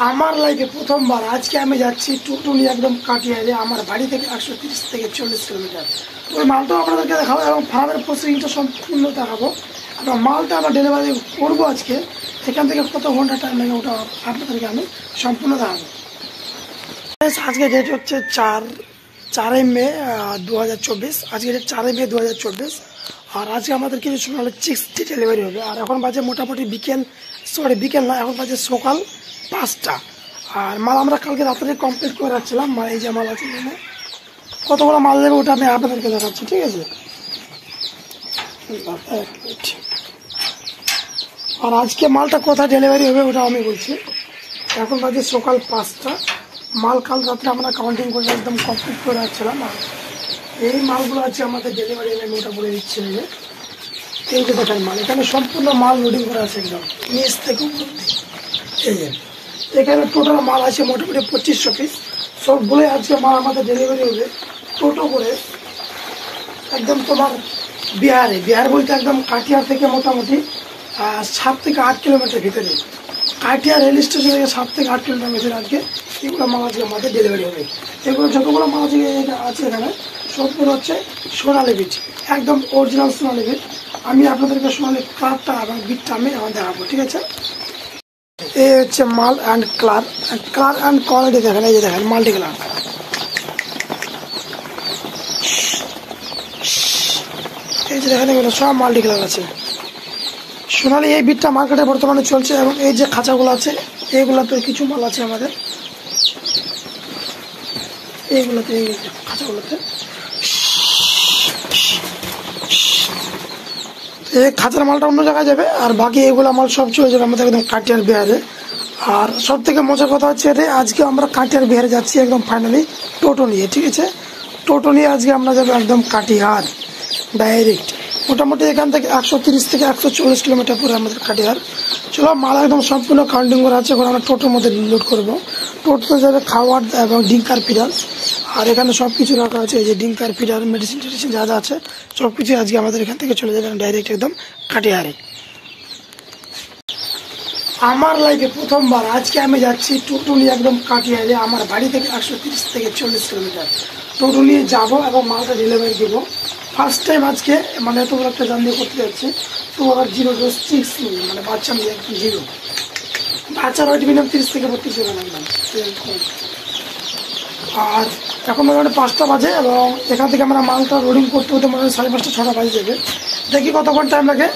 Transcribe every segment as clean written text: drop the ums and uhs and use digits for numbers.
আমার লাইফে প্রথমবার আজকে আমি যাচ্ছি টোটো নিয়ে একদম কাটিয়ারে আমার বাড়ি থেকে 130 থেকে 40 কিলোমিটার। তো ওই মালটাও আপনাদেরকে দেখাবো এবং ফার্মের প্রসেসিংটা সম্পূর্ণ দেখাবো এবং মালটা আমরা ডেলিভারি করবো আজকে। এখান থেকে কত ঘন্টা টাইম লাগে ওটা আপনাদেরকে আমি সম্পূর্ণ দেখাবো। আজকে ডেট হচ্ছে 4 মে 2024। আজকে ডেট 4 মে 2024। আর আজকে আমাদের কিছু সোনালি চিক্স ডেলিভারি হবে। আর এখন বাজে মোটামুটি বিকেল না, এখন বাজে সকাল 5টা। আর মাল আমরা কালকে রাত্রে কমপ্লিট করে রাখছিলাম। এই যে মাল আছে, কতগুলো মাল দেবে ওটা আমি আপনাদেরকে দেখাচ্ছি, ঠিক আছে। আর আজকে মালটা কোথায় ডেলিভারি হবে ওটা আমি বলছি। এখন বাজে সকাল 5টা। মাল কাল রাত্রে আমরা কাউন্টিং করে একদম কমপ্লিট করে রাখছিলাম। আর এই মালগুলো আছে আমাদের ডেলিভারি আমি ওটা বলে দিচ্ছি। এই যে দেখেন মাল, এখানে সম্পূর্ণ মাল লোডিং করা আছে একদম নিচ থেকে উপর। এই যে এখানে টোটাল মাল আছে মোটামুটি 2500 পিস। সবগুলোই আজকে মাল আমাদের ডেলিভারি হবে টোটো করে একদম তোমার বিহার বলতে একদম কাটিয়ার থেকে মোটামুটি 7 থেকে 8 কিলোমিটার ভিতরে। কাটিয়ার রেল স্টেশন থেকে 7 থেকে 8 কিলোমিটার ভিতরে আজকে এগুলো মাল আজকে আমাদের ডেলিভারি হবে। এগুলো যতগুলো মাল আছে এখানে সবগুলো হচ্ছে সোনালি বিট, একদম অরিজিনাল সোনালি বিট। আমি আপনাদেরকে সোনালি কালারটা এবং বিটটা আমি এখন দেখাবো, ঠিক আছে। এই হচ্ছে মাল অ্যান্ড কালার অ্যান্ড কোয়ালিটি দেখেন। এই যে দেখেন মাল্টি কালার, এই যে দেখেন এগুলো সব মাল্টি কালার আছে সোনালি। এই বিটটা মার্কেটে বর্তমানে চলছে। এবং এই যে খাঁচাগুলো আছে এইগুলোতে কিছু মাল আছে আমাদের, এইগুলোতে এই খাঁচাগুলোতে এই খাঁচার মালটা অন্য জায়গায় যাবে আর বাকি এগুলো মাল সব চলে যাবে আমাদের একদম কাটিয়ার বিহারে। আর সব থেকে মজার কথা হচ্ছে রে, আজকে আমরা কাটিয়ার বিহারে যাচ্ছি একদম ফাইনালি টোটো নিয়ে, ঠিক আছে। টোটো নিয়ে আজকে আমরা যাবো একদম কাটিহার ডাইরেক্ট। মোটামুটি এখান থেকে 130 থেকে 140 কিলোমিটার পরে আমাদের কাটিহার। চলো, মাল একদম সম্পূর্ণ কাউন্টিং করা আছে। এখন আমরা টোটোর মধ্যে লোড করবো। টোটোতে যাবে খাওয়ার এবং ডিঙ্কার ফিডার। আর এখানে সব কিছু রাখা আছে, এই যে ডিঙ্কার ফিডার মেডিসিন টেডিসিন যা যা আছে সব কিছু আজকে আমাদের এখান থেকে চলে যাবে ডাইরেক্ট একদম কাটিহারে। আমার লাইফে প্রথমবার আজকে আমি যাচ্ছি টোটো নিয়ে একদম কাটিহারে আমার বাড়ি থেকে 130 থেকে 40 কিলোমিটার। টোটো নিয়ে যাবো এবং মালটা ডেলিভারি দেবো। ফার্স্ট টাইম আজকে মানে এত বড় একটা জার্নি করতে যাচ্ছে। তো আবার 0 ডোজ 6 নিয়ে মানে বাচ্চা নিয়ে একদম 0 বাচ্চার ওয়েট মিনিমাম 30 থেকে 32 গ্রাম একদম। আর এখন মোটামুটি 5টা বাজে এবং এখান থেকে আমরা মালটা লোডিং করতে হতে মোটামুটি 5:30 6টা বাজে যাবে। দেখি কতক্ষণ টাইম লাগে।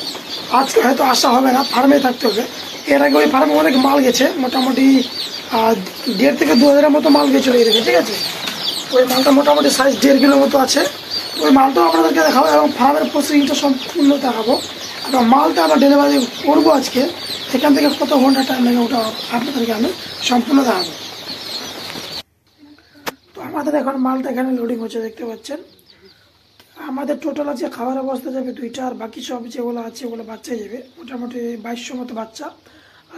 আজকে হয়তো আসা হবে না, ফার্মে থাকতে হবে। এর আগে ওই ফার্মে অনেক মাল গেছে, মোটামুটি 1.5 থেকে 2,000 মতো মাল গেছিলো এদিকে, ঠিক আছে। ওই মালটা মোটামুটি সাইজ 1.5 কিলো মতো আছে। ওই মালটাও আপনাদেরকে দেখাবো এবং ফার্মের প্রসেসিংটা সম্পূর্ণ দেখাবো এবং মালটা আমরা ডেলিভারি করবো আজকে। এখান থেকে কত ঘন্টা টাইম লাগে ওটা আপনাদেরকে আমি সম্পূর্ণ দেখাবো। তো আমাদের এখন মালটা এখানে লোডিং হচ্ছে, দেখতে পাচ্ছেন। আমাদের টোটাল আছে খাবারের বস্তা যাবে 2টা, আর বাকি সব যেগুলো আছে ওগুলো বাচ্চাই যাবে মোটামুটি 2200 মতো বাচ্চা।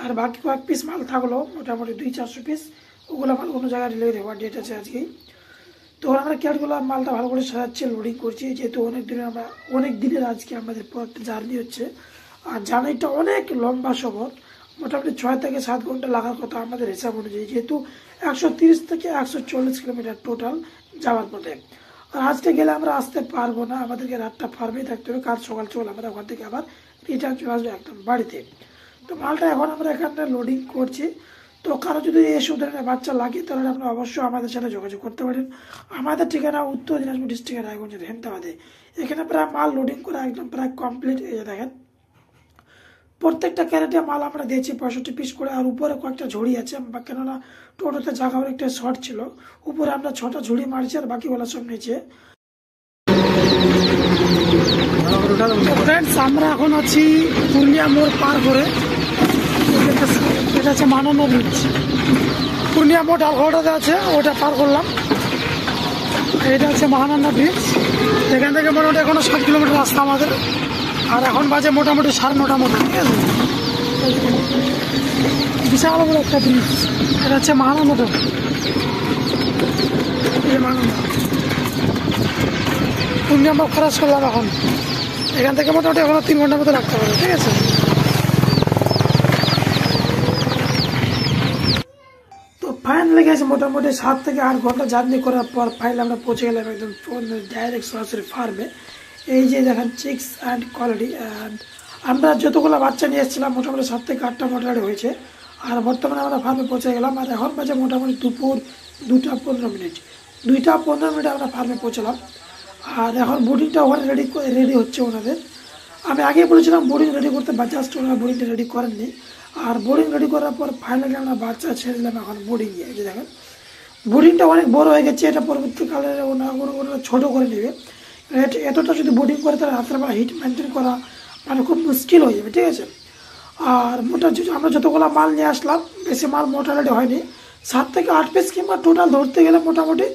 আর বাকি কয়েক পিস মাল থাকলো মোটামুটি 200-400 পিস, ওগুলো মাল কোনো জায়গায় ডেলিভারি হওয়ার ডেট আছে আজকেই। তো আমরা ক্যাটগুলো মালটা ভালো করে সাজাচ্ছি, লোডিং করছি, যেহেতু অনেক দিনের আজকে আমাদের একটা জার্নি হচ্ছে। আর জার্নিটা অনেক লম্বা সফর, মোটামুটি 6 থেকে 7 ঘন্টা লাগার কথা আমাদের হিসাব অনুযায়ী, যেহেতু 130 থেকে 140 কিলোমিটার টোটাল যাওয়ার পথে। আর আজকে গেলে আমরা আসতে পারবো না, আমাদেরকে রাতটা ফার্মেই থাকতে হবে। কাল সকাল আমরা ওখান থেকে আবার রিটার্ন চলে আসবো একদম বাড়িতে। তো মালটা এখন আমরা এখানে লোডিং করছি। তো কারো যদি এসব ধরনের বাচ্চা লাগে তাহলে আপনারা অবশ্যই আমাদের সাথে যোগাযোগ করতে পারেন। আমাদের ঠিকানা উত্তর দিনাজপুর ডিস্ট্রিক্টের রায়গঞ্জের হেমতাবাদে। এখানে প্রায় মাল লোডিং করা একদম প্রায় কমপ্লিট। এই যে দেখেন প্রত্যেকটা ক্যারেটে মাল আমরা দিয়েছি 65 পিস করে। আর উপরে কয়েকটা ঝুড়ি আছে, কেননা টোটোতে জায়গা অনেকটা শর্ট ছিল। উপরে আমরা 6টা ঝুড়ি মারছি আর বাকিগুলো সব নিচে। ফ্রেন্ডস, আমরা এখন আছি পুরুলিয়া মোড় পার করে। এটা হচ্ছে মানন্দ ব্রিজ। পূর্ণিয়া মোড় ওটাতে আছে, ওটা পার করলাম। এটা হচ্ছে মহানন্দা ব্রিজ। এখান থেকে মোটামুটি এখনো 7 কিলোমিটার রাস্তা আমাদের। আর এখন বাজে মোটামুটি 9:30 মতো, ঠিক আছে। বিশাল বড় একটা ব্রিজ। এটা হচ্ছে মহানন্দা। এই মহানন্দা পূর্ণিয়া মোড় ক্রস করলাম এখন। এখান থেকে মোটামুটি এখনো 3 ঘন্টার মতো রাখতে পারে, ঠিক আছে। ফাইনালি গেছে মোটামুটি 7 থেকে 8 ঘন্টা জার্নি করার পর ফাইনালি আমরা পৌঁছে গেলাম একদম ডাইরেক্ট সরাসরি ফার্মে। এই যে দেখেন চিক্স অ্যান্ড কোয়ালিটি, অ্যান্ড আমরা যতগুলো বাচ্চা নিয়ে এসেছিলাম মোটামুটি 7 থেকে 8টা মোটামুটি হয়েছে। আর বর্তমানে আমরা ফার্মে পৌঁছে গেলাম, আর এখন বাজে মোটামুটি দুপুর 2টা 15 মিনিট। 2টা 15 মিনিটে আমরা ফার্মে পৌঁছলাম। আর এখন বোর্ডিংটা ওখানে রেডি হচ্ছে ওনাদের। আমি আগে বলেছিলাম বোর্ডিং রেডি করতে, জাস্ট ওনারা বোর্ডিংটা রেডি করেননি। আর বোর্ডিং রেডি করার পর ফাইনালি আমরা বাচ্চা ছেড়ে দিলাম এখন বোর্ডিংয়ে। এই যে দেখেন বোর্ডিংটা অনেক বড় হয়ে গেছে, এটা পরবর্তীকালে ওনারা ছোটো করে নেবে। এতটা যদি বোর্ডিং করে তাহলে রাত্রে বেলা হিট মেনটেন করা মানে খুব মুশকিল হয়ে যাবে, ঠিক আছে। আর আমরা যতগুলো মাল নিয়ে আসলাম বেশি মাল মোটামুটি হয়নি, 7 থেকে 8 পিস কিংবা টোটাল ধরতে গেলে মোটামুটি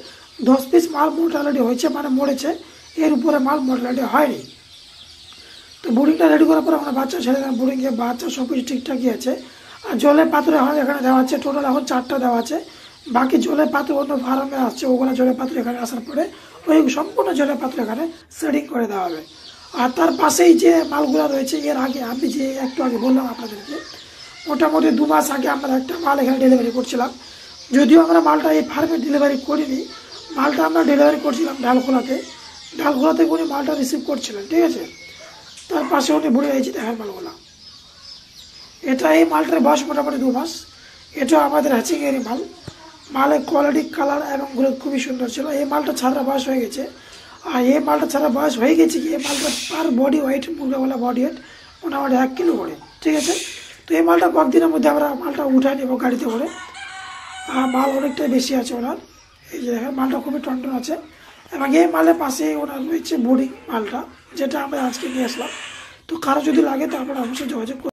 10 পিস মাল মোটামুটি হয়েছে, মানে মরেছে। এর উপরে মাল মোটামুটি হয়নি। তো বোর্ডিংটা রেডি করার পর আমরা বাচ্চা ছেড়ে দিলাম বোর্ডিংয়ে। বাচ্চা সব কিছু ঠিকঠাকই আছে। আর জলের পাত্র এখন এখানে দেওয়া আছে, টোটাল এখন 4টা দেওয়া আছে। বাকি জলের পাত্র অন্য ফার্মে আসছে, ওগুলো জলের পাত্র এখানে আসার পরে ওই সম্পূর্ণ জলের পাত্র এখানে সেটিং করে দেওয়া হবে। আর তার পাশেই যে মালগুলো রয়েছে, এর আগে আমি যে একটু আগে বললাম আপনাদেরকে, মোটামুটি 2 মাস আগে আমরা একটা মাল এখানে ডেলিভারি করছিলাম। যদিও আমরা মালটা এই ফার্মে ডেলিভারি করিনি, মালটা আমরা ডেলিভারি করছিলাম ডালখোলাতে উনি মালটা রিসিভ করছিলেন, ঠিক আছে। তার পাশে উনি ভরে রয়েছে দেখেন মালগুলা। এই মালটার বয়স মোটামুটি 2 মাস। এটা আমাদের হ্যাচিংয়েরই মাল। মালের কোয়ালিটি, কালার এবং গ্রোথ খুবই সুন্দর ছিল। এই মালটা ছাড়া বয়স হয়ে গেছে। আর এই মালটা ছাড়া বয়স হয়ে গেছে কি, এই মালটা পার বডি ওয়েট, মুরগাওয়ালা বডি ওয়েট মোটামুটি 1 কিলো করে, ঠিক আছে। তো এই মালটা কয়েকদিনের মধ্যে আমরা মালটা উঠাই নেবো গাড়িতে করে। আর মাল অনেকটাই বেশি আছে ওনার। এই যে দেখেন মালটা খুবই টনটন আছে। এবং এই মালের পাশে ওনার রয়েছে বোর্ডিং মালটা, যেটা আমরা আজকে নিয়ে আসলাম। তো কারো যদি লাগে তো আপনারা অবশ্যই যোগাযোগ